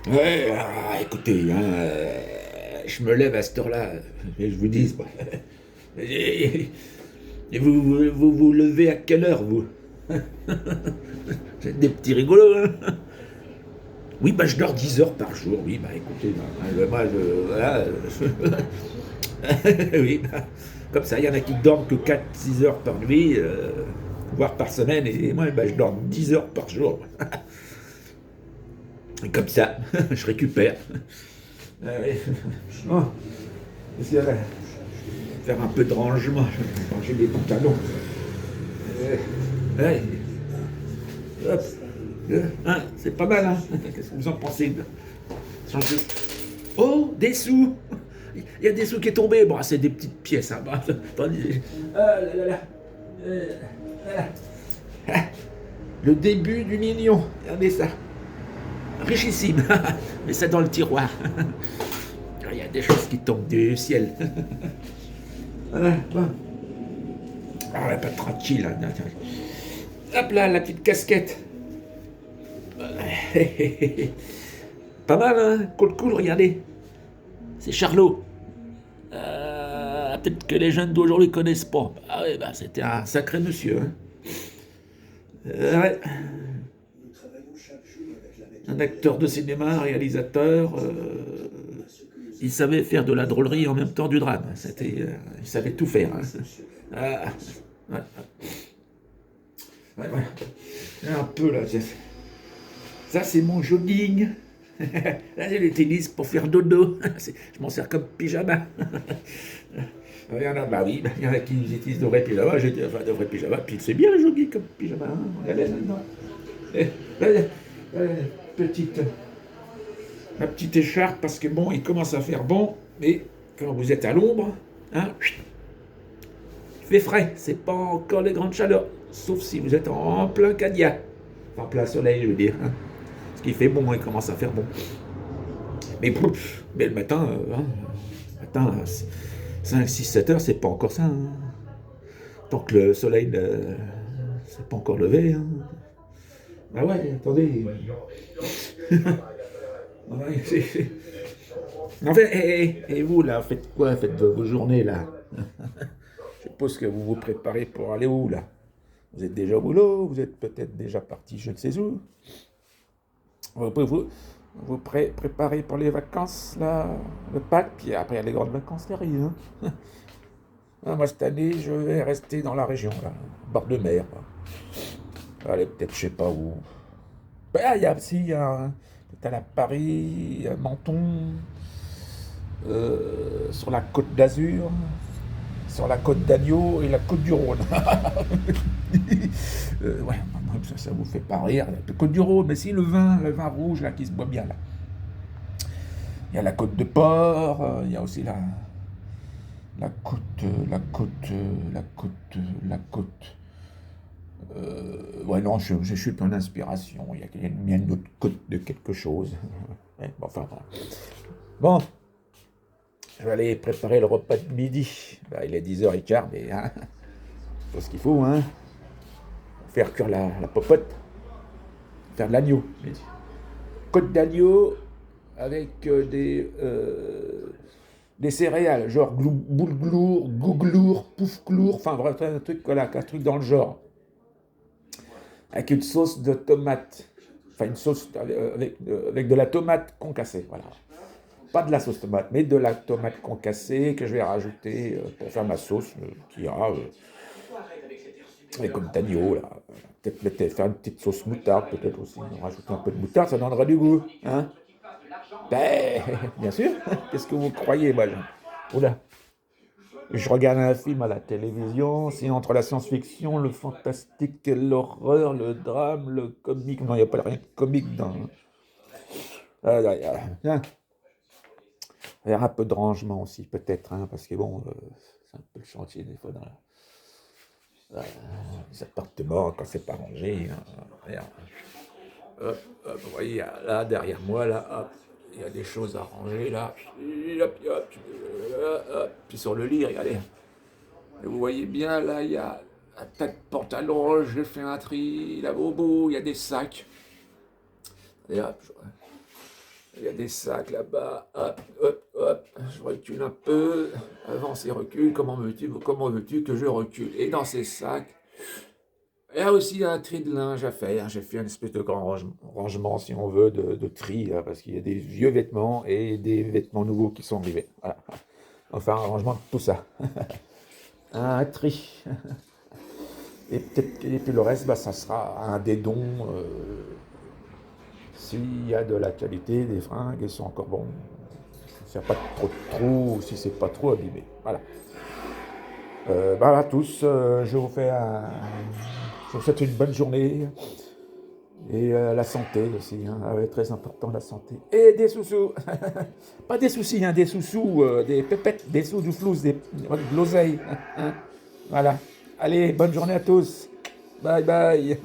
Ouais, écoutez, hein, je me lève à cette heure-là, et je vous dis, bah, et, et vous levez à quelle heure, vous? Vous êtes des petits rigolos, hein? Oui, bah je dors 10 heures par jour, oui, bah écoutez, moi, voilà, oui, bah, comme ça, il y en a qui dorment que 4 6 heures par nuit, voire par semaine, et moi, bah, je dors 10 heures par jour. Et comme ça, je récupère. Ouais. Oh, qu'est-ce qu'il y a là? Faire un peu de rangement, je vais ranger les pantalons. Ouais. Hop. Hein, c'est pas mal, hein? Qu'est-ce que vous en pensez? Changer. Oh, des sous! Il y a des sous qui est tombé. Bon, c'est des petites pièces, hein. Bon, attendez. Ah là là là. Euh, ah. Le début du million. Regardez ça. Richissime. Mets ça dans le tiroir. Il y a des choses qui tombent du ciel. Voilà, bon. Ah, pas tranquille. Hein. Hop là, la petite casquette. Pas mal, hein? Cool, cool, regardez. C'est Charlot. Peut-être que les jeunes d'aujourd'hui connaissent pas. Ah ouais, bah c'était un sacré monsieur. Hein. Ouais. Un acteur de cinéma, un réalisateur. Il savait faire de la drôlerie en même temps du drame. Il savait tout faire. Hein. Ah, ouais, ouais, ouais. Un peu là. Ça, c'est mon jogging. Là, j'ai le tennis pour faire dodo. Je m'en sers comme pyjama. Il y en a, bah oui, il y en a qui utilisent de vrais pyjamas. J'ai dit, enfin, de vrais pyjamas. Puis c'est bien le jogging comme pyjama. Hein. Regardez là-dedans. Eh, eh, eh, petite, ma petite écharpe, parce que bon, il commence à faire bon, mais quand vous êtes à l'ombre, hein, il fait frais. C'est pas encore les grandes chaleurs. Sauf si vous êtes en plein cadia. En plein soleil, je veux dire. Hein. Parce qu'il fait bon, il commence à faire bon. Mais le matin, hein, matin 5, 6, 7 heures, c'est pas encore ça. Hein. Tant que le soleil ne s'est pas encore levé. Hein. Ah ouais, attendez. Ouais, en fait, et vous là, faites quoi? Faites vos journées là? Je suppose que vous vous préparez pour aller où là? Vous êtes déjà au boulot? Vous êtes peut-être déjà parti je ne sais où? Vous préparez pour les vacances là, le Pâques, puis après il y a les grandes vacances qui arrivent. Hein. Ah, moi cette année, je vais rester dans la région là, bord de mer. Là. Allez, peut-être je sais pas où. Bah, il y a aussi, il y a peut-être à Paris, à Menton, sur la côte d'Azur, sur la côte d'Agneau et la côte du Rhône. Ouais, ça vous fait pas rire. La côte du Rhône, mais si le vin rouge là qui se boit bien là. Il y a la côte de Port, il y a aussi la côte, la côte. Ouais, non, je suis plein d'inspiration. Il y a une autre côte de quelque chose. Ouais, bon, enfin, bon, je vais aller préparer le repas de midi. Bah, il est 10h15, mais hein, faut ce qu'il faut, hein. Faire cuire la popote, faire de l'agneau. Côte d'agneau avec des céréales, genre boulglour, gouglour, poufglour, enfin bref, un truc, voilà, un truc dans le genre. Avec une sauce de tomate. Enfin, une sauce avec de la tomate concassée, voilà. Pas de la sauce tomate, mais de la tomate concassée que je vais rajouter pour faire ma sauce qui ira comme d'agneau, là. Peut-être faire une petite sauce moutarde, peut-être aussi. Rajouter un peu de moutarde, ça donnera du goût. Hein. Ben, bien sûr. Qu'est-ce que vous croyez, moi? Oula. Je regarde un film à la télévision, c'est entre la science-fiction, le fantastique, l'horreur, le drame, le comique. Non, il n'y a pas rien de comique dans. Ah, hein. Il y a un peu de rangement aussi, peut-être, hein, parce que bon, c'est un peu le chantier des fois dans les appartements quand c'est pas rangé. Hein. Regarde. Hop, hop, vous voyez, là, derrière moi, là, hop, il y a des choses à ranger, là. Hop, hop, hop, puis sur le lit, regardez. Et vous voyez bien, là, il y a un tas de pantalons, j'ai fait un tri, là, au bout, il y a des sacs. Et hop, Il y a des sacs là-bas. Hop, hop, hop. Je recule un peu. Avance et recule. Comment veux-tu que je recule? Et dans ces sacs, il y a aussi un tri de linge à faire. J'ai fait une espèce de grand rangement, si on veut, de tri, là, parce qu'il y a des vieux vêtements et des vêtements nouveaux qui sont arrivés. Voilà. Enfin, un rangement de tout ça. Un tri. Et puis le reste, bah, ça sera un des dons. S'il y a de la qualité, des fringues, ils sont encore bons. S'il n'y a pas trop de trous, ou si c'est pas trop abîmé. Voilà. Bah, à tous, je vous souhaite une bonne journée. Et la santé aussi, hein. Ah ouais, très important la santé. Et des sous-sous. Pas des soucis, hein, des sous-sous, des pépettes, des sous du flouze, de l'oseille. Hein. Voilà. Allez, bonne journée à tous. Bye bye.